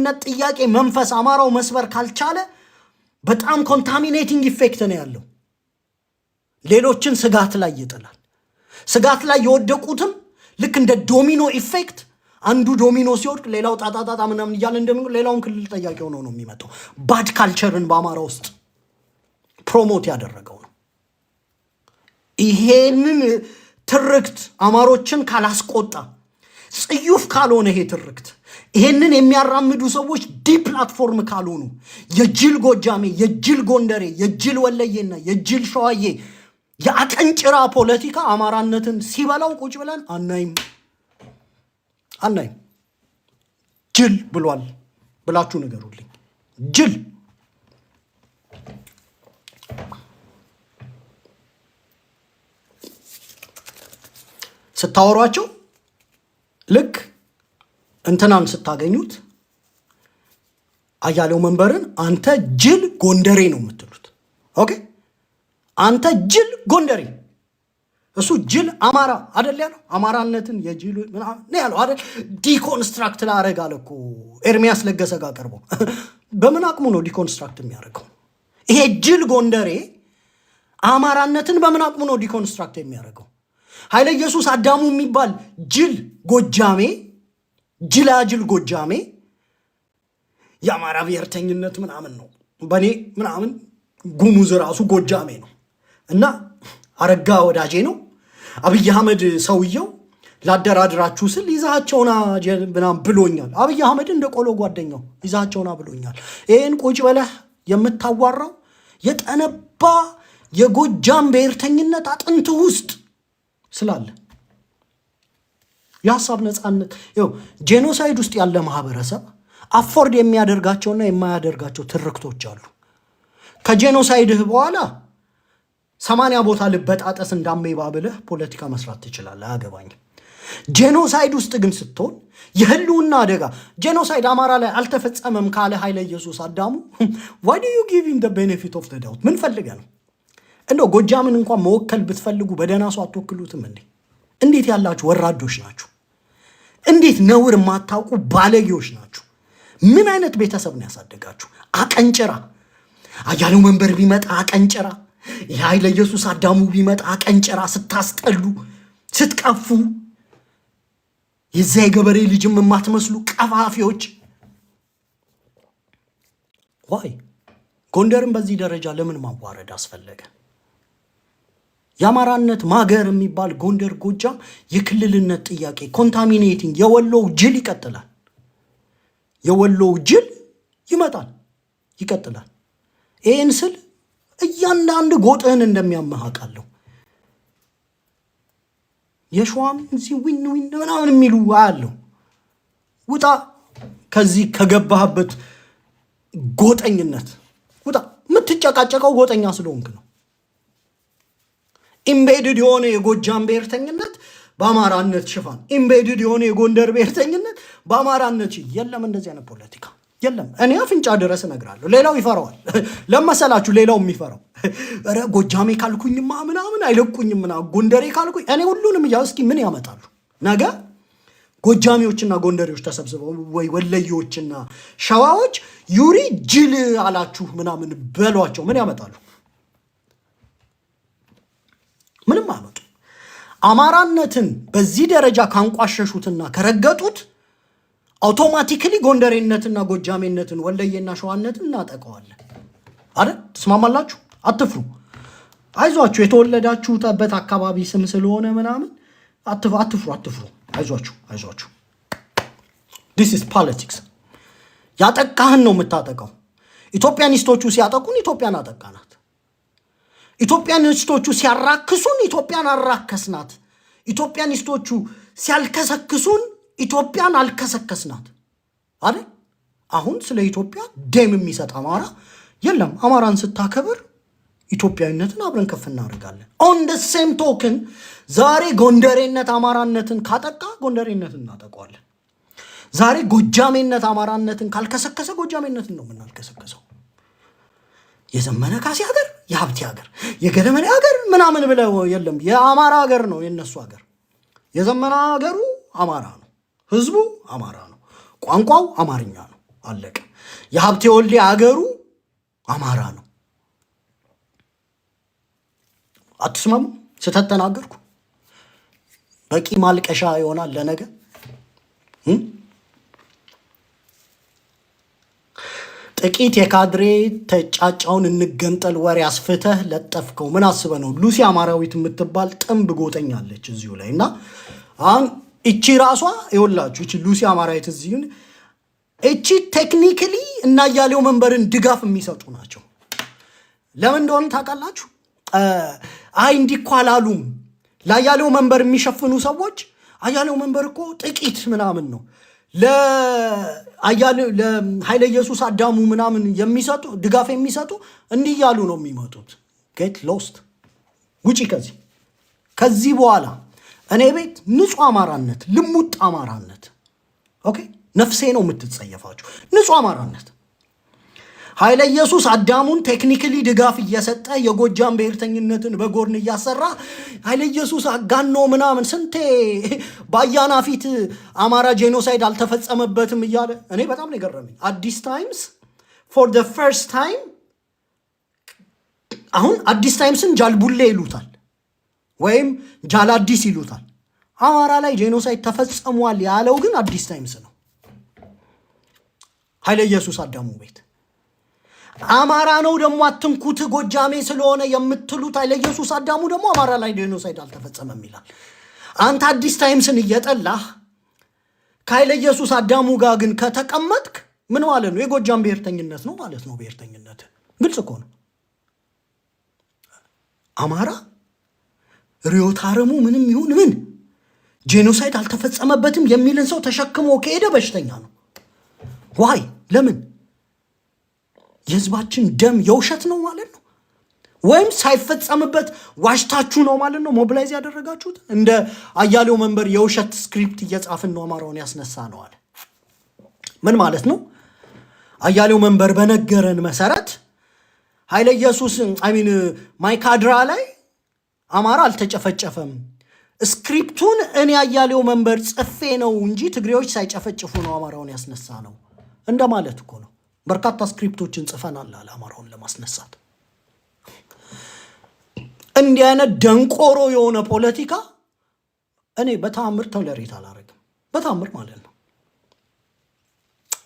የክልልነት ጥያቄ መንፈስ አማራው መስበር ካልቻለ በጣም ኮንታሚኔቲንግ ኢፌክት ነው ያለው። ሌሎችን ስጋት ላይ ይጥላል። ስጋት ላይ የወደቁትም ልክ እንደ ዶሚኖ ኢፌክት አንዱ ዶሚኖ ሲወድቅ ሌላው ጣጣጣጣ ምናምን እያለ እንደምን ሌላውን ክልል ጠያቂ ሆኖ ነው የሚመጣው። ባድ ካልቸርን በአማራ ውስጥ ፕሮሞት ያደረገው ነው። ይሄንን ትርክት አማሮችን ካላስቆጣ ጽዩፍ ካልሆነ ይሄ ትርክት ይሄንን የሚያራምዱ ሰዎች ዲ ፕላትፎርም ካልሆኑ የጅል ጎጃሜ፣ የጅል ጎንደሬ፣ የጅል ወለየና የጅል ሸዋዬ የአቀንጭራ ፖለቲካ አማራነትን ሲበላው ቁጭ ብለን አናይም። ጅል ብሏል ብላችሁ ንገሩልኝ። ጅል ስታወሯቸው ልክ እንትናን ስታገኙት አያሌው መንበርን አንተ ጅል ጎንደሬ ነው የምትሉት። ኦኬ አንተ ጅል ጎንደሬ፣ እሱ ጅል አማራ አይደል ያለው። አማራነትን የጅል ምናምን ነው ያለው አይደል። ዲኮንስትራክት ላደርግ አለ እኮ ኤርሚያስ ለገሰ ጋር ቀርቦ። በምን አቅሙ ነው ዲኮንስትራክት የሚያደርገው? ይሄ ጅል ጎንደሬ አማራነትን በምን አቅሙ ነው ዲኮንስትራክት የሚያደርገው? ኃይለ ኢየሱስ አዳሙ የሚባል ጅል ጎጃሜ፣ ጅላጅል ጎጃሜ የአማራ ብሔርተኝነት ምናምን ነው በኔ ምናምን ጉሙዝ ራሱ ጎጃሜ ነው እና አረጋ ወዳጄ ነው። አብይ አህመድ ሰውየው ላደራድራችሁ ስል ይዛቸውና ምናምን ብሎኛል። አብይ አህመድ እንደ ቆሎ ጓደኛው ይዛቸውና ብሎኛል። ይህን ቁጭ በለህ የምታዋራው የጠነባ የጎጃም ብሔርተኝነት አጥንት ውስጥ ስላለ የሀሳብ ነፃነት ጄኖሳይድ ውስጥ ያለ ማህበረሰብ አፎርድ የሚያደርጋቸውና የማያደርጋቸው ትርክቶች አሉ። ከጄኖሳይድህ በኋላ 80 ቦታ ልበጣጠስ እንዳሜባ ብለህ ፖለቲካ መስራት ትችላለህ፣ አያገባኝም። ጄኖሳይድ ውስጥ ግን ስትሆን የህልውና አደጋ ጄኖሳይድ አማራ ላይ አልተፈጸመም ካለ ኃይለ ኢየሱስ አዳሙ why do you give him the benefit of the doubt? ምን ፈልገህ ነው? እንደው ጎጃምን እንኳን መወከል ብትፈልጉ በደህና ሰው አትወክሉትም እንዴ? እንዴት ያላችሁ ወራዶች ናችሁ! እንዴት ነውር የማታውቁ ባለጌዎች ናችሁ! ምን አይነት ቤተሰብ ነው ያሳደጋችሁ? አቀንጭራ አያሌው መንበር ቢመጣ አቀንጭራ፣ የኃይለ ኢየሱስ አዳሙ ቢመጣ አቀንጭራ፣ ስታስጠሉ ስትቀፉ የዛ የገበሬ ልጅም የማትመስሉ ቀፋፊዎች። ዋይ ጎንደርን በዚህ ደረጃ ለምን ማዋረድ አስፈለገ? የአማራነት ማገር የሚባል ጎንደር ጎጃም የክልልነት ጥያቄ ኮንታሚኔቲንግ የወሎው ጅል ይቀጥላል። የወሎው ጅል ይመጣል ይቀጥላል። ይህን ስል እያንዳንድ ጎጥህን እንደሚያመሃቃለሁ። የሸዋም እዚህ ዊን ምናምን የሚሉ አያለሁ። ውጣ ከዚህ ከገባህበት ጎጠኝነት ውጣ። የምትጨቃጨቀው ጎጠኛ ስለሆንክ ነው። ኢምቤድድ የሆነ የጎጃም ብሔርተኝነት በአማራነት ሽፋን፣ ኢምቤድድ የሆነ የጎንደር ብሔርተኝነት በአማራነት የለም። እንደዚህ አይነት ፖለቲካ የለም። እኔ አፍንጫ ድረስ እነግራለሁ። ሌላው ይፈራዋል። ለመሰላችሁ ሌላው የሚፈራው ኧረ ጎጃሜ ካልኩኝማ ምናምን አይለቁኝም ምናምን፣ ጎንደሬ ካልኩኝ እኔ ሁሉንም እስኪ ምን ያመጣሉ? ነገ ጎጃሜዎችና ጎንደሬዎች ተሰብስበው ወይ ወለዮችና ሸዋዎች ዩሪ ጅል አላችሁ ምናምን በሏቸው፣ ምን ያመጣሉ? ምንም አመጡ። አማራነትን በዚህ ደረጃ ካንቋሸሹትና ከረገጡት አውቶማቲክሊ ጎንደሬነትና ጎጃሜነትን ወለየና ሸዋነትን እናጠቀዋለን አይደል? ትስማማላችሁ? አትፍሩ። አይዟችሁ፣ የተወለዳችሁበት አካባቢ ስም ስለሆነ ምናምን አትፍሩ። አይዟችሁ። this is politics። ያጠቃህን ነው የምታጠቀው። ኢትዮጵያኒስቶቹ ሲያጠቁን ኢትዮጵያን አጠቃናት። ኢትዮጵያኒስቶቹ ሲያራክሱን ኢትዮጵያን አራከስናት። ኢትዮጵያኒስቶቹ ሲያልከሰክሱን ኢትዮጵያን አልከሰከስናት አይደል? አሁን ስለ ኢትዮጵያ ደም የሚሰጥ አማራ የለም። አማራን ስታከብር ኢትዮጵያዊነትን አብረን ከፍ እናደርጋለን። ኦን ደ ሴም ቶክን ዛሬ ጎንደሬነት አማራነትን ካጠቃ ጎንደሬነትን እናጠቀዋለን። ዛሬ ጎጃሜነት አማራነትን ካልከሰከሰ ጎጃሜነትን ነው የምናልከሰከሰው። የዘመነ ካሴ ሀገር፣ የሀብቴ ሀገር፣ የገለመኔ ሀገር ምናምን ብለው የለም። የአማራ ሀገር ነው የነሱ ሀገር። የዘመነ ሀገሩ አማራ ነው፣ ህዝቡ አማራ ነው፣ ቋንቋው አማርኛ ነው አለቀ። የሀብቴ ወልዴ አገሩ አማራ ነው። አትስማሙ? ስህተት ተናገርኩ? በቂ ማልቀሻ ይሆናል ለነገ። ጥቂት የካድሬ ተጫጫውን እንገንጠል ወሬ አስፍተህ ለጠፍከው ምን አስበህ ነው? ሉሲ አማራዊት የምትባል ጥንብ ጎጠኛለች እዚሁ ላይ እና አሁን እቺ ራሷ ይኸውላችሁ እቺ ሉሲ አማራዊት እዚሁ እቺ ቴክኒካሊ እና አያሌው መንበርን ድጋፍ የሚሰጡ ናቸው። ለምን እንደሆነ ታውቃላችሁ? አይ እንዲኳላሉም ለአያሌው መንበር የሚሸፍኑ ሰዎች አያሌው መንበር እኮ ጥቂት ምናምን ነው ለኃይለ ኢየሱስ አዳሙ ምናምን የሚሰጡ ድጋፍ የሚሰጡ እንዲህ እያሉ ነው የሚመጡት። ጌት ሎስት ውጪ ከዚህ በኋላ እኔ ቤት ንጹህ አማራነት ልሙጥ አማራነት ኦኬ ነፍሴ ነው የምትጸየፋችሁ። ንጹህ አማራነት ኃይለ ኢየሱስ አዳሙን ቴክኒካሊ ድጋፍ እየሰጠ የጎጃም ብሔርተኝነትን በጎርን እያሰራ ኃይለ ኢየሱስ አጋኖ ምናምን ስንቴ ባያና ፊት አማራ ጄኖሳይድ አልተፈጸመበትም እያለ እኔ በጣም ነው የገረመኝ። አዲስ ታይምስ ፎር ዘ ፈርስት ታይም አሁን አዲስ ታይምስን ጃልቡሌ ይሉታል ወይም ጃላዲስ ይሉታል። አማራ ላይ ጄኖሳይድ ተፈጽሟል ያለው ግን አዲስ ታይምስ ነው። ኃይለ ኢየሱስ አዳሙ ቤት አማራ ነው ደግሞ አትንኩት ጎጃሜ ስለሆነ የምትሉት ኃይለ ኢየሱስ አዳሙ ደግሞ አማራ ላይ ጄኖሳይድ አልተፈጸመም ይላል። አንተ አዲስ ታይምስን እየጠላህ ከኃይለ ኢየሱስ አዳሙ ጋር ግን ከተቀመጥክ ምን ማለት ነው? የጎጃም ብሔርተኝነት ነው ማለት ነው። ብሔርተኝነት ግልጽ እኮ ነው። አማራ ርዕዮተ ዓለሙ ምንም ይሁን ምን ጄኖሳይድ አልተፈጸመበትም የሚልን ሰው ተሸክሞ ከሄደ በሽተኛ ነው። ዋይ ለምን? የህዝባችን ደም የውሸት ነው ማለት ነው? ወይም ሳይፈጸምበት ዋሽታችሁ ነው ማለት ነው ሞቢላይዝ ያደረጋችሁት? እንደ አያሌው መንበር የውሸት ስክሪፕት እየጻፍን ነው አማራውን ያስነሳ ነው አለ። ምን ማለት ነው? አያሌው መንበር በነገረን መሰረት ኃይለ ኢየሱስ ማይካድራ ላይ አማራ አልተጨፈጨፈም፣ ስክሪፕቱን እኔ አያሌው መንበር ጽፌ ነው እንጂ ትግሬዎች ሳይጨፈጭፉ ነው አማራውን ያስነሳ ነው እንደማለት እኮ ነው። በርካታ ስክሪፕቶችን ጽፈናል አለ አማራውን ለማስነሳት። እንዲህ አይነት ደንቆሮ የሆነ ፖለቲካ እኔ በተአምር ቶለሬት አላረግም። በተአምር ማለት ነው።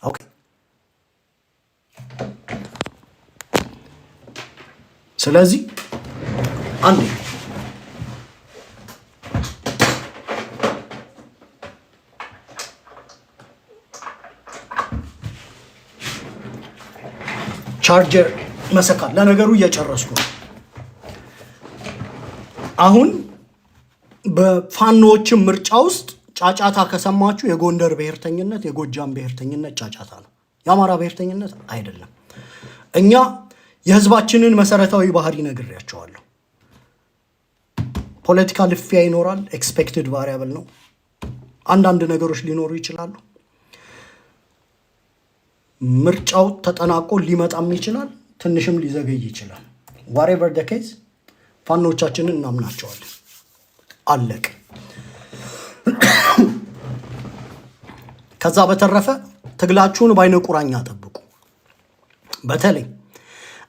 ኦኬ ስለዚህ አንዱ ቻርጀር መሰካል። ለነገሩ እየጨረስኩ ነው። አሁን በፋኖዎችም ምርጫ ውስጥ ጫጫታ ከሰማችሁ የጎንደር ብሔርተኝነት የጎጃም ብሔርተኝነት ጫጫታ ነው፣ የአማራ ብሔርተኝነት አይደለም። እኛ የህዝባችንን መሰረታዊ ባህሪ ነግሬያቸዋለሁ። ፖለቲካ ልፊያ ይኖራል፣ ኤክስፔክትድ ቫሪያብል ነው። አንዳንድ ነገሮች ሊኖሩ ይችላሉ። ምርጫው ተጠናቆ ሊመጣም ይችላል፣ ትንሽም ሊዘገይ ይችላል። ዋሬቨር ደ ኬዝ ፋኖቻችንን እናምናቸዋለን። አለቅ። ከዛ በተረፈ ትግላችሁን በአይነ ቁራኛ ጠብቁ። በተለይ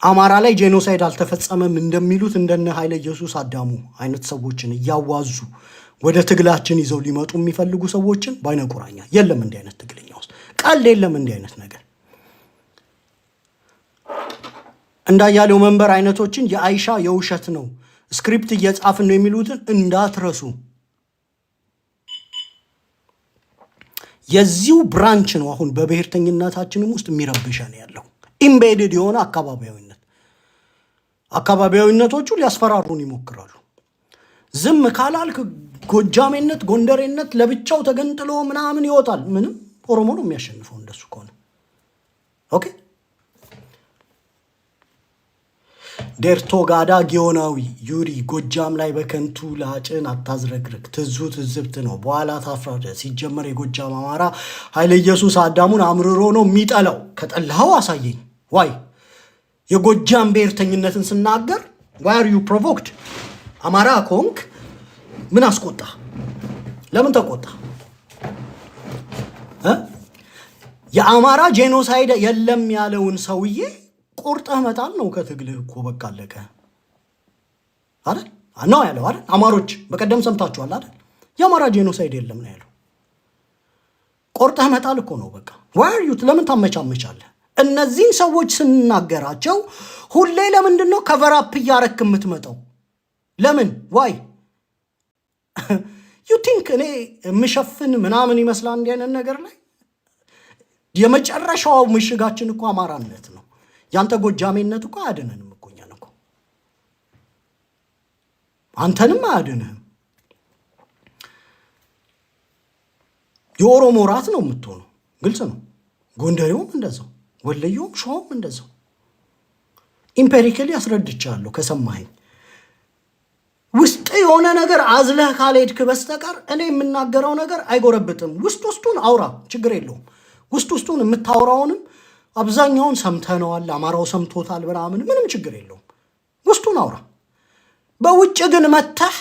አማራ ላይ ጄኖሳይድ አልተፈጸመም እንደሚሉት እንደነ ኃይለ ኢየሱስ አዳሙ አይነት ሰዎችን እያዋዙ ወደ ትግላችን ይዘው ሊመጡ የሚፈልጉ ሰዎችን በአይነ ቁራኛ የለም። እንዲህ አይነት ትግልኛ ውስጥ ቀልድ የለም። እንዲህ አይነት ነገር እንዳያሌው መንበር አይነቶችን የአይሻ የውሸት ነው ስክሪፕት እየጻፍን ነው የሚሉትን እንዳትረሱ። የዚሁ ብራንች ነው አሁን በብሔርተኝነታችንም ውስጥ የሚረብሸን ያለው ኢምቤድድ የሆነ አካባቢያዊነቶቹ ሊያስፈራሩን ይሞክራሉ። ዝም ካላልክ ጎጃሜነት ጎንደሬነት ለብቻው ተገንጥሎ ምናምን ይወጣል። ምንም ኦሮሞ ነው የሚያሸንፈው እንደሱ ከሆነ ኦኬ። ዴርቶ ጋዳ ጊዮናዊ ዩሪ ጎጃም ላይ በከንቱ ላጭን አታዝረግርግ፣ ትዙ ትዝብት ነው በኋላ ታፍራደ። ሲጀመር የጎጃም አማራ ኃይለ ኢየሱስ አዳሙን አምርሮ ነው የሚጠላው። ከጠላኸው አሳየኝ። ዋይ የጎጃም ብሔርተኝነትን ስናገር ዋይ አር ዩ ፕሮቮክድ? አማራ ኮንክ ምን አስቆጣ? ለምን ተቆጣ? የአማራ ጄኖሳይድ የለም ያለውን ሰውዬ ቁርጠህ መጣል ነው ከትግልህ እኮ በቃ አለቀ አይደል ነው ያለው አይደል አማሮች በቀደም ሰምታችኋል አይደል የአማራ ጄኖሳይድ የለም ነው ያለው ቆርጠህ መጣል እኮ ነው በቃ why are you ለምን ታመቻመቻለህ እነዚህን ሰዎች ስንናገራቸው ሁሌ ለምንድነው ከቨር አፕ ያረክ የምትመጣው ለምን why you think እኔ ምሸፍን ምናምን ይመስላል እንዲህ አይነት ነገር ላይ የመጨረሻው ምሽጋችን እኮ አማራነት ነው ያንተ ጎጃሜነት እኮ አያድነንም እኮ እኛን እኮ አንተንም አያድንህም የኦሮሞ ራት ነው የምትሆነው ግልጽ ነው ጎንደሬውም እንደዛው ወለየውም ሸዋውም እንደዛው ኢምፔሪካሊ ያስረድቻለሁ ከሰማኸኝ ውስጥ የሆነ ነገር አዝለህ ካልሄድክ በስተቀር እኔ የምናገረው ነገር አይጎረብጥም ውስጡን አውራ ችግር የለውም ውስጡን የምታወራውንም አብዛኛውን ሰምተነዋል አማራው ሰምቶታል ምንም ችግር የለውም ውስጡን አውራ በውጭ ግን መተህ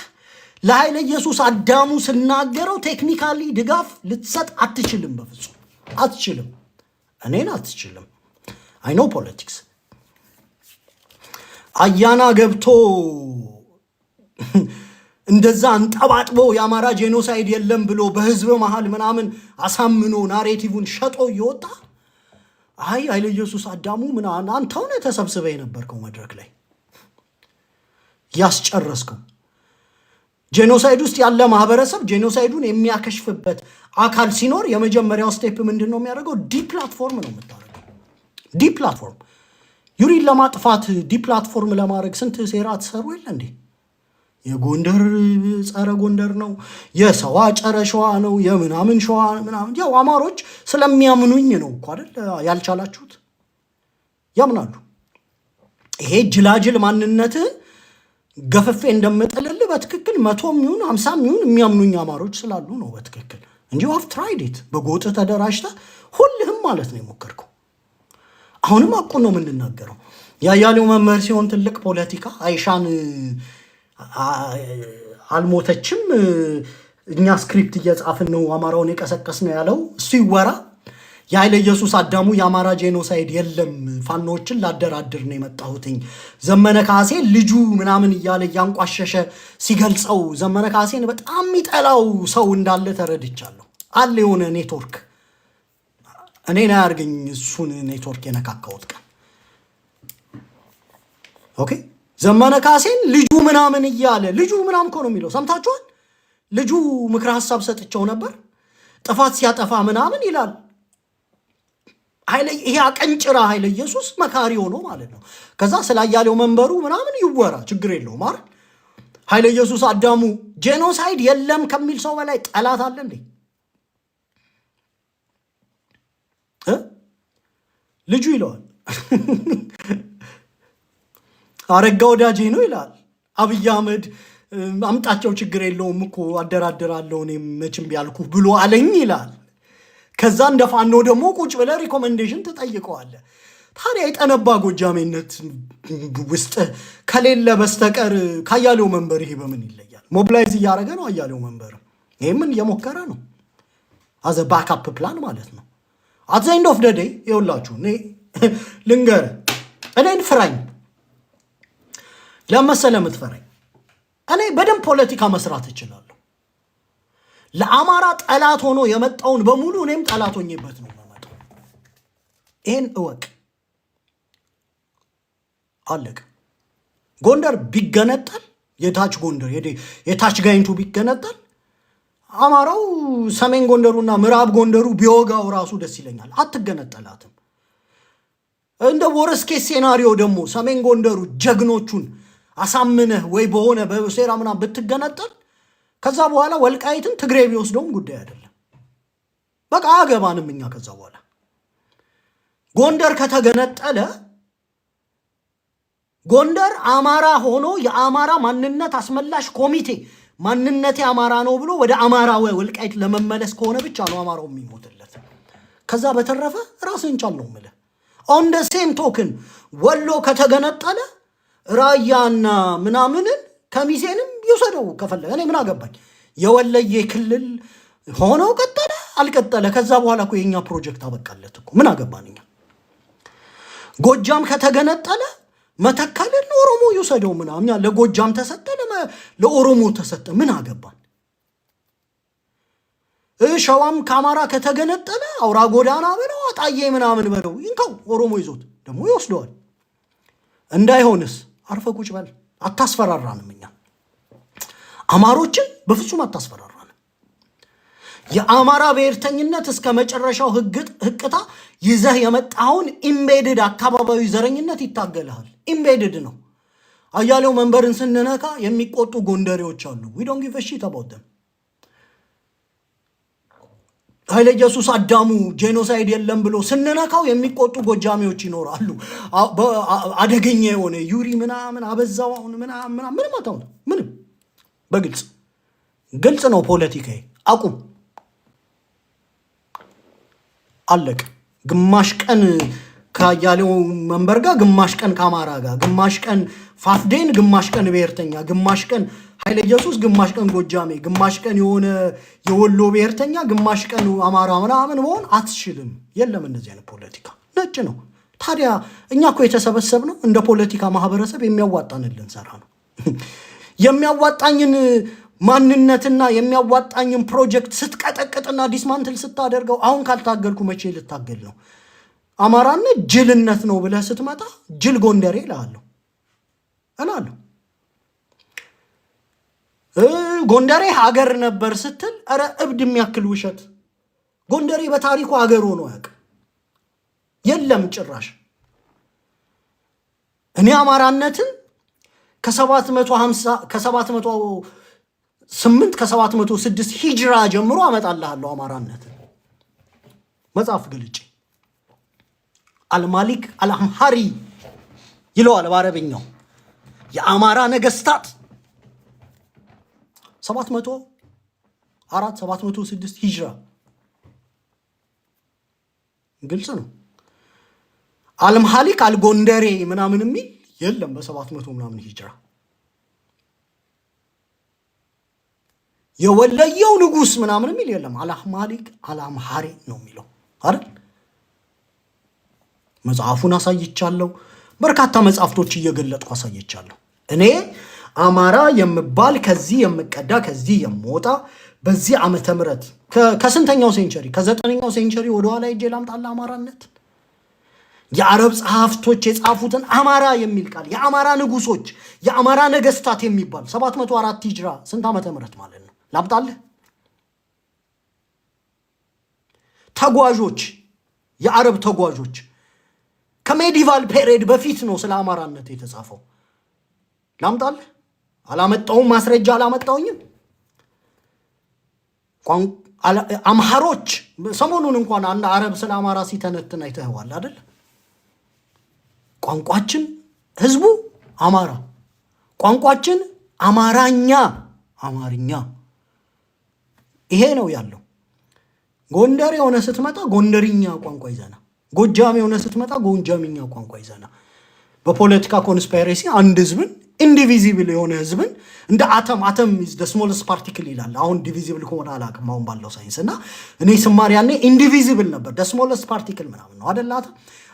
ለኃይለ ኢየሱስ አዳሙ ስናገረው ቴክኒካሊ ድጋፍ ልትሰጥ አትችልም በፍጹም አትችልም እኔን አትችልም አይ ኖ ፖለቲክስ አያና ገብቶ እንደዛ አንጠባጥቦ የአማራ ጄኖሳይድ የለም ብሎ በህዝብ መሃል ምናምን አሳምኖ ናሬቲቭን ሸጦ ይወጣ አይ ኃይለ ኢየሱስ አዳሙ ምናምን አንተው ነው ተሰብስበው የነበርከው መድረክ ላይ ያስጨረስከው ጄኖሳይድ ውስጥ ያለ ማህበረሰብ ጄኖሳይዱን የሚያከሽፍበት አካል ሲኖር የመጀመሪያው ስቴፕ ምንድነው የሚያደርገው ዲፕላትፎርም ነው የምታደርገው ዲፕላትፎርም ዩሪን ለማጥፋት ዲፕላትፎርም ለማድረግ ስንት ሴራ ተሰሩ የለ እንዴ የጎንደር ጸረ ጎንደር ነው የሰዋ ጸረ ሸዋ ነው የምናምን ሸዋ ምናምን ያው አማሮች ስለሚያምኑኝ ነው እኮ አይደል ያልቻላችሁት ያምናሉ ይሄ ጅላጅል ማንነትን ገፈፌ እንደምጠለል በትክክል 100 ሚሊዮን 50 ሚሊዮን የሚያምኑኝ አማሮች ስላሉ ነው በትክክል እንጂ you have tried it በጎጥ ተደራጅታ ሁሉም ማለት ነው የሞከርከው አሁንም አቁ ነው የምንናገረው ያያሌው መምህር ሲሆን ትልቅ ፖለቲካ አይሻን አልሞተችም እኛ ስክሪፕት እየጻፍን ነው አማራውን የቀሰቀስ ነው ያለው እሱ ይወራ የኃይለ ኢየሱስ አዳሙ የአማራ ጄኖሳይድ የለም ፋኖችን ላደራድር ነው የመጣሁትኝ ዘመነ ካሴ ልጁ ምናምን እያለ ያንቋሸሸ ሲገልጸው ዘመነ ካሴን በጣም ይጠላው ሰው እንዳለ ተረድቻለሁ አለ የሆነ ኔትወርክ እኔ ነው ያርገኝ እሱን ኔትወርክ የነካካውት ቀን ኦኬ ዘመነ ካሴን ልጁ ምናምን እያለ ልጁ ምናምን እኮ ነው የሚለው ሰምታችኋል ልጁ ምክረ ሐሳብ ሰጥቸው ነበር ጥፋት ሲያጠፋ ምናምን ይላል ይሄ አቀንጭራ ኃይለ ኢየሱስ መካሪ ሆኖ ማለት ነው ከዛ ስላያሌው መንበሩ ምናምን ይወራ ችግር የለውም አይደል ኃይለ ኢየሱስ አዳሙ ጄኖሳይድ የለም ከሚል ሰው በላይ ጠላት አለ እንዴ ልጁ ይለዋል አረጋ ወዳጄ ነው ይላል አብይ አህመድ አምጣቸው ችግር የለውም እኮ አደራደራለሁ እኔም መቼም ቢያልኩ ብሎ አለኝ ይላል ከዛ እንደፋኖ ደግሞ ቁጭ ብለ ሪኮመንዴሽን ተጠይቀዋል ታዲያ የጠነባ ጎጃሜነት ውስጥ ከሌለ በስተቀር ካያሌው መንበር ይሄ በምን ይለያል ሞቢላይዝ ያደረገ ነው አያሌው መንበር ይሄምን የሞከረ ነው አዘ ባክአፕ ፕላን ማለት ነው at the end of the day ይውላችሁ እኔ ልንገር እኔን ፍራኝ ለመሰለ ምትፈራኝ እኔ በደም ፖለቲካ መስራት እችላለሁ ለአማራ ጠላት ሆኖ የመጣውን በሙሉ እኔም ጠላት ሆኜበት ነው የማመጣው ይሄን እወቅ አለቀ ጎንደር ቢገነጠል የታች ጎንደር የታች ጋይንቱ ቢገነጠል አማራው ሰሜን ጎንደሩና ምዕራብ ጎንደሩ ቢወጋው ራሱ ደስ ይለኛል አትገነጠላትም እንደ ወርስ ኬስ ሴናሪዮ ደግሞ ሰሜን ጎንደሩ ጀግኖቹን አሳምነህ ወይ በሆነ በሴራ ምናምን ብትገነጠል ከዛ በኋላ ወልቃይትን ትግሬ ቢወስደውም ጉዳይ አይደለም በቃ አገባንም እኛ ከዛ በኋላ ጎንደር ከተገነጠለ ጎንደር አማራ ሆኖ የአማራ ማንነት አስመላሽ ኮሚቴ ማንነቴ አማራ ነው ብሎ ወደ አማራ ወልቃይት ለመመለስ ከሆነ ብቻ ነው አማራው የሚሞትለት ከዛ በተረፈ ራስን ቻል ነው ማለት on the same token ወሎ ከተገነጠለ ራያና ምናምንን ከሚሴንም ይወሰደው ከፈለ እኔ ምን አገባኝ የወለየ ክልል ሆኖ ቀጠለ አልቀጠለ። ከዛ በኋላ እኮ የኛ ፕሮጀክት አበቃለት እኮ ምን አገባን እኛ። ጎጃም ከተገነጠለ መተከልን ኦሮሞ ይውሰደው ምናምን፣ ለጎጃም ተሰጠ ለኦሮሞ ተሰጠ ምን አገባን። ሸዋም ከአማራ ከተገነጠለ አውራ ጎዳና ብለው አጣዬ ምናምን በለው ይንከው፣ ኦሮሞ ይዞት ደግሞ ይወስደዋል። እንዳይሆንስ አርፈ ቁጭ በል። አታስፈራራንም እኛ አማሮችን በፍጹም አታስፈራራንም። የአማራ ብሔርተኝነት እስከ መጨረሻው ህቅታ ይዘህ የመጣውን ኢምቤድድ አካባቢያዊ ዘረኝነት ይታገልሃል። ኢምቤድድ ነው። አያሌው መንበርን ስንነካ የሚቆጡ ጎንደሬዎች አሉ። we don't give a shit about them። ኃይለ ኢየሱስ አዳሙ ጄኖሳይድ የለም ብሎ ስንነካው የሚቆጡ ጎጃሚዎች ይኖራሉ። አደገኛ የሆነ ዩሪ ምናምን አበዛው አሁን ምንም አታውም። ምንም በግልጽ ነው ፖለቲካዬ። አቁም አለቅ። ግማሽ ቀን ከአያሌው መንበር ጋር፣ ግማሽ ቀን ከአማራ ጋር፣ ግማሽ ቀን ፋፍዴን፣ ግማሽ ቀን ብሔርተኛ፣ ግማሽ ቀን ኃይለ ኢየሱስ፣ ግማሽ ቀን ጎጃሜ፣ ግማሽ ቀን የሆነ የወሎ ብሔርተኛ፣ ግማሽ ቀን አማራ ምናምን መሆን አትችልም። የለም እንደዚህ አይነት ፖለቲካ ነጭ ነው። ታዲያ እኛ እኮ የተሰበሰብነው እንደ ፖለቲካ ማህበረሰብ የሚያዋጣንን ልንሰራ ነው። የሚያዋጣኝን ማንነትና የሚያዋጣኝን ፕሮጀክት ስትቀጠቅጥና ዲስማንትል ስታደርገው አሁን ካልታገልኩ መቼ ልታገል ነው? አማራነት ጅልነት ነው ብለህ ስትመጣ ጅል ጎንደሬ እላለሁ። ጎንደሬ ሀገር ነበር ስትል ኧረ እብድ የሚያክል ውሸት። ጎንደሬ በታሪኩ ሀገር ሆኖ አያውቅም። የለም ጭራሽ። እኔ አማራነትን ከ706 ሂጅራ ጀምሮ አመጣልሃለሁ። አማራነትን መጽሐፍ ገልጬ አልማሊክ አልአምሃሪ ይለዋል በአረብኛው። የአማራ ነገስታት 706 ሂጅራ ግልጽ ነው። አልማሊክ አልጎንደሬ ምናምን የሚል የለም በ700 ምናምን ሂጅራ። የወለየው ንጉስ ምናምን የሚል የለም። አልማሊክ አልአምሃሪ ነው የሚለው አይደል? መጽሐፉን አሳይቻለሁ። በርካታ መጽሐፍቶች እየገለጥኩ አሳይቻለሁ። እኔ አማራ የምባል ከዚህ የምቀዳ ከዚህ የምወጣ በዚህ ዓመተ ምህረት ከስንተኛው ሴንቸሪ ከ9ኛው ሴንቸሪ ወደኋላ ሄጄ ላምጣልህ አማራነት። የአረብ ጸሐፍቶች የጻፉትን አማራ የሚል ቃል የአማራ ንጉሶች የአማራ ነገስታት የሚባል 704 ሂጅራ ስንት ዓመተ ምህረት ማለት ነው ላምጣልህ። ተጓዦች የአረብ ተጓዦች ከሜዲቫል ፔሪድ በፊት ነው ስለ አማራነት የተጻፈው። ላምጣልህ። አላመጣውም፣ ማስረጃ አላመጣውኝም። አምሃሮች ሰሞኑን እንኳን አንድ አረብ ስለ አማራ ሲተነትን አይተኸዋል አይደል? ቋንቋችን ህዝቡ አማራ፣ ቋንቋችን አማራኛ፣ አማርኛ። ይሄ ነው ያለው። ጎንደር የሆነ ስትመጣ ጎንደርኛ ቋንቋ ይዘና፣ ጎጃም የሆነ ስትመጣ ጎጃምኛ ቋንቋ ይዘና። በፖለቲካ ኮንስፓይሬሲ አንድ ህዝብን ኢንዲቪዚብል የሆነ ህዝብን እንደ አተም ኢዝ ዘ ስሞለስት ፓርቲክል ይላል። አሁን ዲቪዚብል ከሆነ አላውቅም አሁን ባለው ሳይንስ እና እኔ ስማር ያኔ ኢንዲቪዚብል ነበር። ዘ ስሞለስት ፓርቲክል ምናምን ነው አይደል?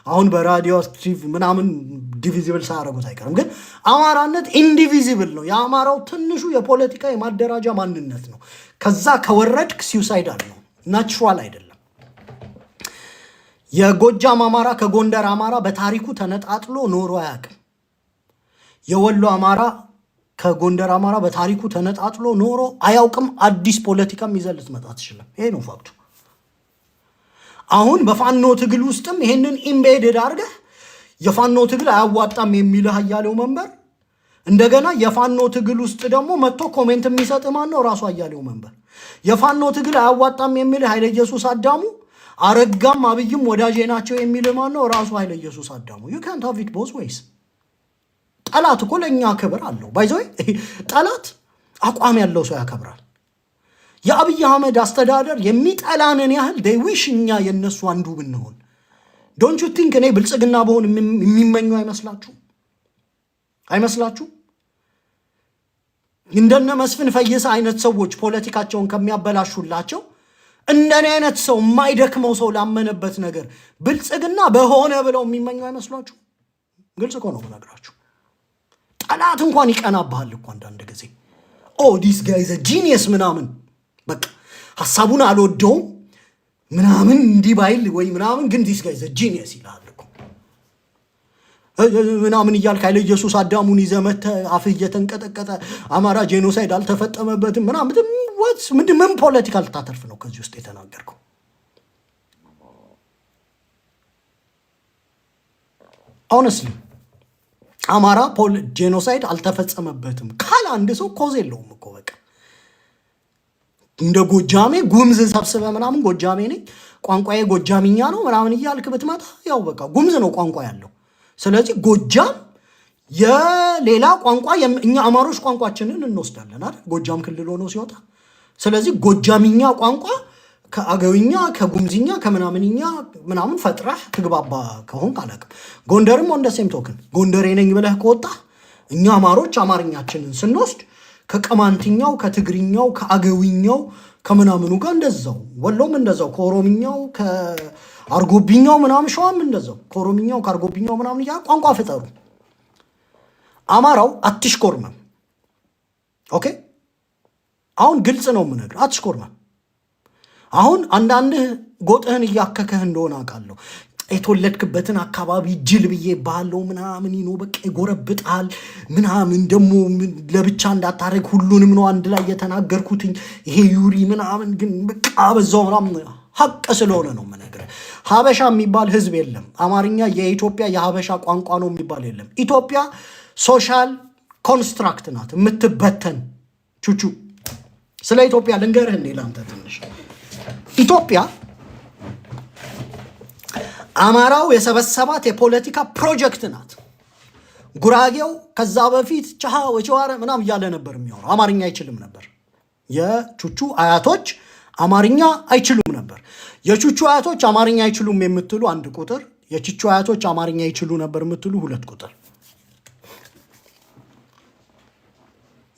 አሁን በራዲዮ አክቲቭ ምናምን ዲቪዚብል ሳያደርጉት አይቀርም። ግን አማራነት ኢንዲቪዚብል ነው። የአማራው ትንሹ የፖለቲካ የማደራጃ ማንነት ነው። ከዛ ከወረድክ ሲዩሳይዳል ነው፣ ናቹራል አይደለም። የጎጃም አማራ ከጎንደር አማራ በታሪኩ ተነጣጥሎ ኖሮ አያውቅም። የወሎ አማራ ከጎንደር አማራ በታሪኩ ተነጣጥሎ ኖሮ አያውቅም። አዲስ ፖለቲካም ይዘህ ልትመጣ ትችላለህ። ይሄ ነው ፋክቱ። አሁን በፋኖ ትግል ውስጥም ይሄንን ኢምቤድድ አድርገህ የፋኖ ትግል አያዋጣም የሚልህ አያሌው መንበር፣ እንደገና የፋኖ ትግል ውስጥ ደግሞ መጥቶ ኮሜንት የሚሰጥ ማን ነው? ራሱ አያሌው መንበር። የፋኖ ትግል አያዋጣም የሚልህ ኃይለ ኢየሱስ አዳሙ፣ አረጋም አብይም ወዳጄ ናቸው የሚልህ ማን ነው? ራሱ ኃይለ ኢየሱስ አዳሙ። you can't have it both ways። ጠላት እኮ ለእኛ ክብር አለው። ባይዘው ጠላት አቋም ያለው ሰው ያከብራል። የአብይ አህመድ አስተዳደር የሚጠላንን ያህል they wish እኛ የነሱ አንዱ ብንሆን። don't you think እኔ ብልጽግና በሆን የሚመኙ አይመስላችሁ? እንደነ መስፍን ፈይሳ አይነት ሰዎች ፖለቲካቸውን ከሚያበላሹላቸው እንደኔ አይነት ሰው የማይደክመው ሰው ላመነበት ነገር ብልጽግና በሆነ ብለው የሚመኙ አይመስሏችሁ? ግልጽ እኮ ነው የምነግራችሁ። ጠላት እንኳን ይቀናብሃል እኮ አንዳንድ ጊዜ ዲስ ጋይ ዘ ጂኒየስ ምናምን በቃ ሐሳቡን አልወደውም ምናምን እንዲህ ባይል ወይ ምናምን ግን ዲስ ጋይ ዘ ጂኒየስ ይላል እኮ ምናምን እያልክ ኃይለ ኢየሱስ አዳሙን ይዘህ መተህ አፍህ እየተንቀጠቀጠ አማራ ጄኖሳይድ አልተፈጸመበትም ምናምን ምን ፖለቲካ ልታተርፍ ነው ከዚህ ውስጥ የተናገርከው? ሆነስትሊ አማራ ጄኖሳይድ አልተፈጸመበትም ካል አንድ ሰው ኮዝ የለውም እኮ በቃ እንደ ጎጃሜ ጉምዝ ሰብስበ ምናምን ጎጃሜ ነኝ ቋንቋዬ ጎጃሚኛ ነው ምናምን እያልክ ብትመጣ ያው በቃ ጉምዝ ነው ቋንቋ ያለው። ስለዚህ ጎጃም የሌላ ቋንቋ እኛ አማሮች ቋንቋችንን እንወስዳለን አይደል ጎጃም ክልል ሆኖ ሲወጣ። ስለዚህ ጎጃሚኛ ቋንቋ ከአገውኛ ከጉምዝኛ ከምናምንኛ ምናምን ፈጥረህ ትግባባ ከሆን ካላቅም ጎንደርም እንደ ሴም ቶክን ጎንደሬ ነኝ ብለህ ከወጣ እኛ አማሮች አማርኛችንን ስንወስድ ከቀማንትኛው ከትግርኛው ከአገውኛው ከምናምኑ ጋር እንደዛው ወሎም እንደዛው ከኦሮምኛው ከአርጎብኛው ምናምን ሸዋም እንደዛው ከኦሮምኛው ከአርጎብኛው ምናምን ያ ቋንቋ ፍጠሩ። አማራው አትሽኮርመም። ኦኬ አሁን ግልጽ ነው የምነግርህ አትሽኮርመም። አሁን አንዳንድ ጎጥህን እያከከህ እንደሆነ አውቃለሁ። የተወለድክበትን አካባቢ ጅል ብዬ ባለው ምናምን ነው በቃ ይጎረብጣል ምናምን ደግሞ ለብቻ እንዳታረግ ሁሉንም ነው አንድ ላይ የተናገርኩትኝ ይሄ ዩሪ ምናምን ግን በቃ በዛው ምናምን ሀቅ ስለሆነ ነው የምነግርህ። ሀበሻ የሚባል ህዝብ የለም። አማርኛ የኢትዮጵያ የሀበሻ ቋንቋ ነው የሚባል የለም። ኢትዮጵያ ሶሻል ኮንስትራክት ናት የምትበተን። ቹቹ ስለ ኢትዮጵያ ልንገርህ እንዴ ላንተ ትንሽ ኢትዮጵያ አማራው የሰበሰባት የፖለቲካ ፕሮጀክት ናት። ጉራጌው ከዛ በፊት ቻሃ ወቸዋረ ምናም እያለ ነበር የሚሆነው አማርኛ አይችልም ነበር። የቹቹ አያቶች አማርኛ አይችሉም ነበር። የቹቹ አያቶች አማርኛ አይችሉም የምትሉ አንድ ቁጥር፣ የቹቹ አያቶች አማርኛ ይችሉ ነበር የምትሉ ሁለት ቁጥር።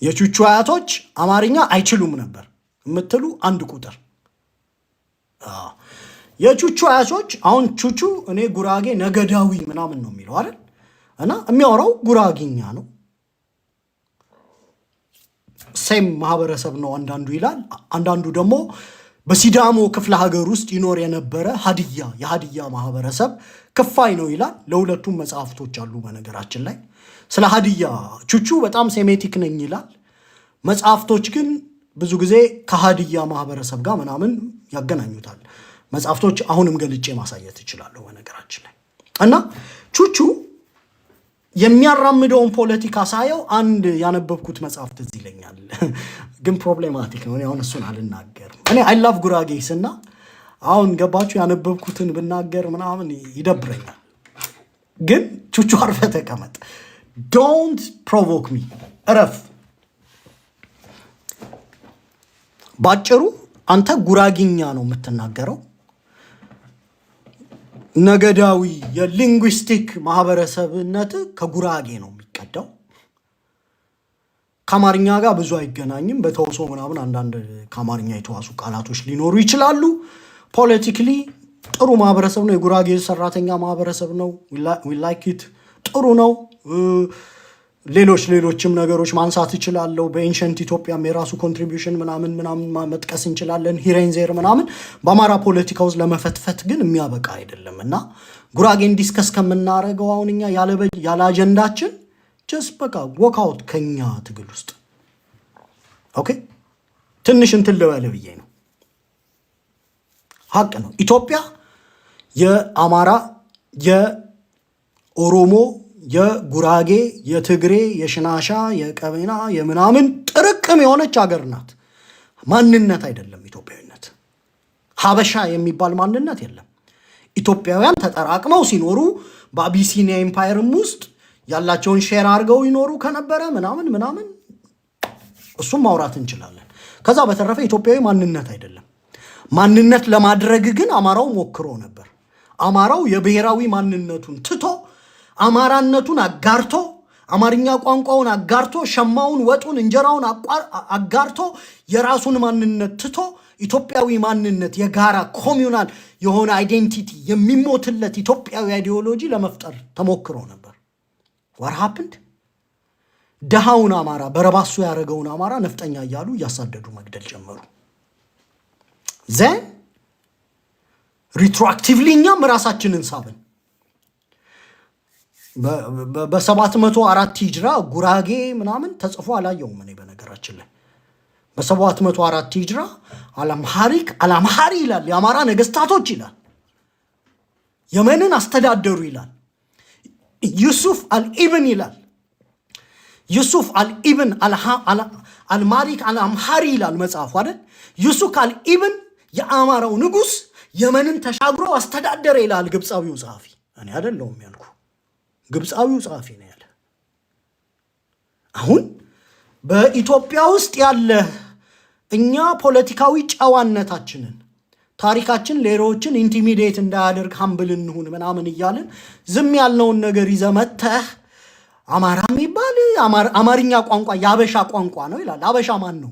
የቹቹ አያቶች አማርኛ አይችሉም ነበር የምትሉ አንድ ቁጥር። የቹቹ አያቶች አሁን ቹቹ እኔ ጉራጌ ነገዳዊ ምናምን ነው የሚለው አይደል እና የሚያወራው ጉራጌኛ ነው። ሴም ማህበረሰብ ነው አንዳንዱ ይላል፣ አንዳንዱ ደግሞ በሲዳሞ ክፍለ ሀገር ውስጥ ይኖር የነበረ ሀዲያ የሀዲያ ማህበረሰብ ክፋይ ነው ይላል። ለሁለቱም መጽሐፍቶች አሉ። በነገራችን ላይ ስለ ሀዲያ ቹቹ በጣም ሴሜቲክ ነኝ ይላል። መጽሐፍቶች ግን ብዙ ጊዜ ከሀዲያ ማህበረሰብ ጋር ምናምን ያገናኙታል። መጽሐፍቶች አሁንም ገልጬ ማሳየት እችላለሁ በነገራችን ላይ እና ቹቹ የሚያራምደውን ፖለቲካ ሳየው አንድ ያነበብኩት መጽሐፍ ትዝ ይለኛል። ግን ፕሮብሌማቲክ ነው። አሁን እሱን አልናገርም። እኔ አይ ላቭ ጉራጌስ እና አሁን ገባችሁ ያነበብኩትን ብናገር ምናምን ይደብረኛል። ግን ቹቹ አርፈ ተቀመጥ። ዶንት ፕሮቮክ ሚ እረፍ። ባጭሩ አንተ ጉራጊኛ ነው የምትናገረው። ነገዳዊ የሊንጉስቲክ ማህበረሰብነት ከጉራጌ ነው የሚቀዳው። ከአማርኛ ጋር ብዙ አይገናኝም። በተውሶ ምናምን አንዳንድ ከአማርኛ የተዋሱ ቃላቶች ሊኖሩ ይችላሉ። ፖለቲካሊ ጥሩ ማህበረሰብ ነው። የጉራጌ ሰራተኛ ማህበረሰብ ነው። ዊ ላይክ ኢት ጥሩ ነው። ሌሎችም ነገሮች ማንሳት ይችላል። በኤንሸንት ኢትዮጵያም የራሱ ኮንትሪቢዩሽን ምናምን መጥቀስ እንችላለን። ሂሬንዜር ምናምን በአማራ ፖለቲካ ውስጥ ለመፈትፈት ግን የሚያበቃ አይደለም እና ጉራጌን ዲስከስ ከምናረገው አሁን እኛ ያለ አጀንዳችን ጀስት በቃ ወካውት ከኛ ትግል ውስጥ ኦኬ። ትንሽ እንትን ልበል ብዬ ነው። ሀቅ ነው። ኢትዮጵያ የአማራ የኦሮሞ የጉራጌ የትግሬ የሽናሻ የቀቤና የምናምን ጥርቅም የሆነች ሀገር ናት። ማንነት አይደለም ኢትዮጵያዊነት። ሀበሻ የሚባል ማንነት የለም። ኢትዮጵያውያን ተጠራቅመው ሲኖሩ በአቢሲኒያ ኤምፓየርም ውስጥ ያላቸውን ሼር አድርገው ይኖሩ ከነበረ ምናምን እሱም ማውራት እንችላለን። ከዛ በተረፈ ኢትዮጵያዊ ማንነት አይደለም። ማንነት ለማድረግ ግን አማራው ሞክሮ ነበር። አማራው የብሔራዊ ማንነቱን ትቶ አማራነቱን አጋርቶ አማርኛ ቋንቋውን አጋርቶ ሸማውን፣ ወጡን፣ እንጀራውን አጋርቶ የራሱን ማንነት ትቶ ኢትዮጵያዊ ማንነት የጋራ ኮሚዩናል የሆነ አይዴንቲቲ የሚሞትለት ኢትዮጵያዊ አይዲዮሎጂ ለመፍጠር ተሞክሮ ነበር። what happened? ደሃውን አማራ በረባሱ ያረገውን አማራ ነፍጠኛ እያሉ እያሳደዱ መግደል ጀመሩ። ዘን ሪትሮአክቲቭሊ እኛም ራሳችንን ሳብን። በ704 ሂጅራ ጉራጌ ምናምን ተጽፎ አላየውም እኔ በነገራችን ላይ። በ704 ሂጅራ አላምሃሪ ይላል፣ የአማራ ነገስታቶች ይላል፣ የመንን አስተዳደሩ ይላል፣ ዩሱፍ አልኢብን ይላል፣ ዩሱፍ አልኢብን አልማሊክ አልአምሃሪ ይላል መጽሐፉ አይደል? ዩሱፍ አልኢብን የአማራው ንጉስ የመንን ተሻግሮ አስተዳደረ ይላል ግብፃዊው ጸሐፊ። እኔ አይደለሁም ያልኩ፣ ግብፃዊው ጸሐፊ ነው ያለ። አሁን በኢትዮጵያ ውስጥ ያለ እኛ ፖለቲካዊ ጨዋነታችንን ታሪካችን ሌሎችን ኢንቲሚዴት እንዳያደርግ ሀምብል እንሁን ምናምን እያልን ዝም ያልነውን ነገር ይዘመተህ አማራ የሚባል አማርኛ ቋንቋ የአበሻ ቋንቋ ነው ይላል። አበሻ ማን ነው?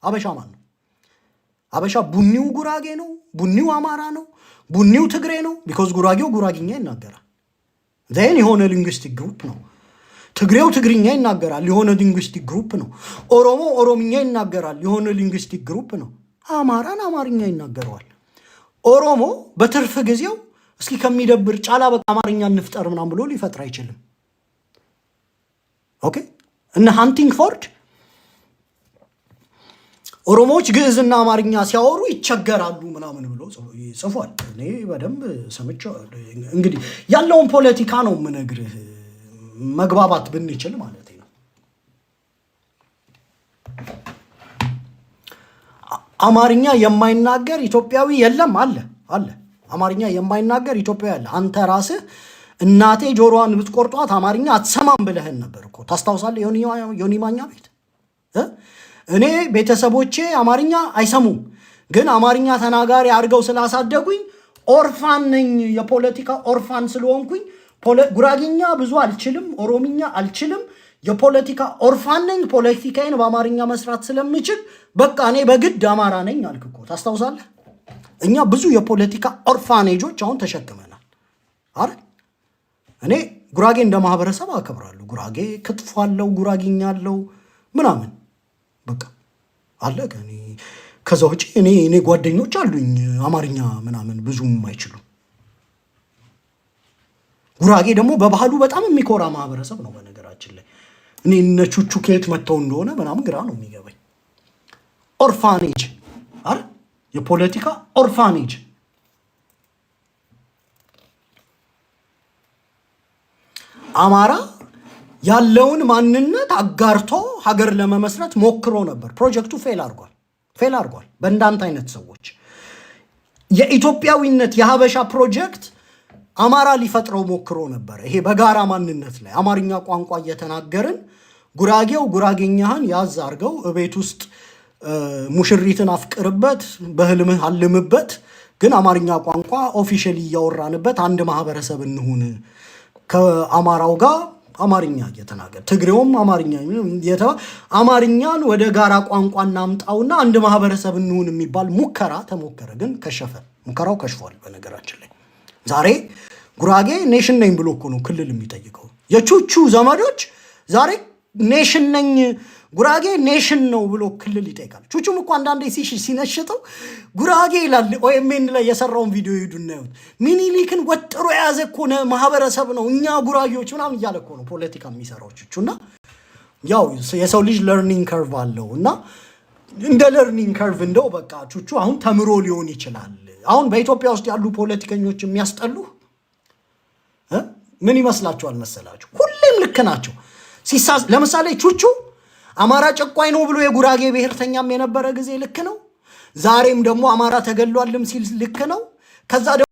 አበሻ ማን ነው? አበሻ ቡኒው ጉራጌ ነው? ቡኒው አማራ ነው? ቡኒው ትግሬ ነው? ቢኮዝ ጉራጌው ጉራጌኛ ይናገራል። ዘን የሆነ ሊንግዊስቲክ ግሩፕ ነው። ትግሬው ትግርኛ ይናገራል፣ የሆነ ሊንግዊስቲክ ግሩፕ ነው። ኦሮሞ ኦሮምኛ ይናገራል፣ የሆነ ሊንግዊስቲክ ግሩፕ ነው። አማራን አማርኛ ይናገረዋል። ኦሮሞ በትርፍ ጊዜው እስኪ ከሚደብር ጫላ በቃ አማርኛ እንፍጠር ምናምን ብሎ ሊፈጥር አይችልም። ኦኬ። እነ ሃንቲንግፎርድ ኦሮሞዎች ግዕዝና አማርኛ ሲያወሩ ይቸገራሉ ምናምን ብሎ ጽፏል። እኔ በደንብ ሰምቼው እንግዲህ ያለውን ፖለቲካ ነው የምነግርህ፣ መግባባት ብንችል ማለት ነው። አማርኛ የማይናገር ኢትዮጵያዊ የለም። አለ አማርኛ የማይናገር ኢትዮጵያዊ አለ። አንተ ራስህ እናቴ ጆሮዋን ብትቆርጧት አማርኛ አትሰማም ብለህን ነበር እኮ ታስታውሳለህ? ዮኒ ማኛ ቤት እኔ ቤተሰቦቼ አማርኛ አይሰሙም፣ ግን አማርኛ ተናጋሪ አድርገው ስላሳደጉኝ ኦርፋን ነኝ፣ የፖለቲካ ኦርፋን ስለሆንኩኝ ጉራጌኛ ብዙ አልችልም፣ ኦሮምኛ አልችልም፣ የፖለቲካ ኦርፋን ነኝ፣ ፖለቲካዬን በአማርኛ መስራት ስለምችል በቃ እኔ በግድ አማራ ነኝ አልክ እኮ ታስታውሳለህ? እኛ ብዙ የፖለቲካ ኦርፋኔጆች አሁን ተሸክመናል አይደል? እኔ ጉራጌ እንደ ማህበረሰብ አከብራለሁ። ጉራጌ ክትፎ አለው፣ ጉራጌኛ አለው ምናምን በቃ አለ። ከዛ ውጪ እኔ ጓደኞች አሉኝ አማርኛ ምናምን ብዙም አይችሉ። ጉራጌ ደግሞ በባህሉ በጣም የሚኮራ ማህበረሰብ ነው። በነገራችን ላይ እኔ እነ ቹቹ ከየት መጥተው እንደሆነ ምናምን ግራ ነው የሚገባኝ። ኦርፋኔጅ አይደል? የፖለቲካ ኦርፋኔጅ። አማራ ያለውን ማንነት አጋርቶ ሀገር ለመመስረት ሞክሮ ነበር። ፕሮጀክቱ ፌል አድርጓል። በእንዳንተ አይነት ሰዎች የኢትዮጵያዊነት የሀበሻ ፕሮጀክት አማራ ሊፈጥረው ሞክሮ ነበር። ይሄ በጋራ ማንነት ላይ አማርኛ ቋንቋ እየተናገርን ጉራጌው ጉራጌኛህን ያዝ አርገው እቤት ውስጥ ሙሽሪትን አፍቅርበት፣ በህልምህ አልምበት፣ ግን አማርኛ ቋንቋ ኦፊሻሊ እያወራንበት አንድ ማህበረሰብ እንሁን፣ ከአማራው ጋር አማርኛ እየተናገር ትግሬውም አማርኛን ወደ ጋራ ቋንቋ እናምጣውና አንድ ማህበረሰብ እንሁን የሚባል ሙከራ ተሞከረ፣ ግን ከሸፈ። ሙከራው ከሽፏል። በነገራችን ላይ ዛሬ ጉራጌ ኔሽን ነኝ ብሎ እኮ ነው ክልል የሚጠይቀው። የቹቹ ዘመዶች ዛሬ ኔሽን ነኝ ጉራጌ ኔሽን ነው ብሎ ክልል ይጠይቃል። ቹቹም እኮ አንዳንዴ ሲነሽጠው ጉራጌ ይላል። ኦኤምኤን ላይ የሰራውን ቪዲዮ ሄዱና ይሁን ሚኒሊክን ወጥሮ የያዘ እኮ ማህበረሰብ ነው እኛ ጉራጌዎች ምናምን እያለ እኮ ነው ፖለቲካ የሚሰራው ቹቹ። እና ያው የሰው ልጅ ለርኒንግ ከርቭ አለው እና እንደ ለርኒንግ ከርቭ እንደው በቃ ቹቹ አሁን ተምሮ ሊሆን ይችላል። አሁን በኢትዮጵያ ውስጥ ያሉ ፖለቲከኞች የሚያስጠሉ ምን ይመስላችኋል መሰላችሁ? ሁሌም ልክ ናቸው። ለምሳሌ ቹቹ አማራ ጨቋኝ ነው ብሎ የጉራጌ ብሔርተኛም የነበረ ጊዜ ልክ ነው። ዛሬም ደግሞ አማራ ተገሏልም ሲል ልክ ነው። ከዛ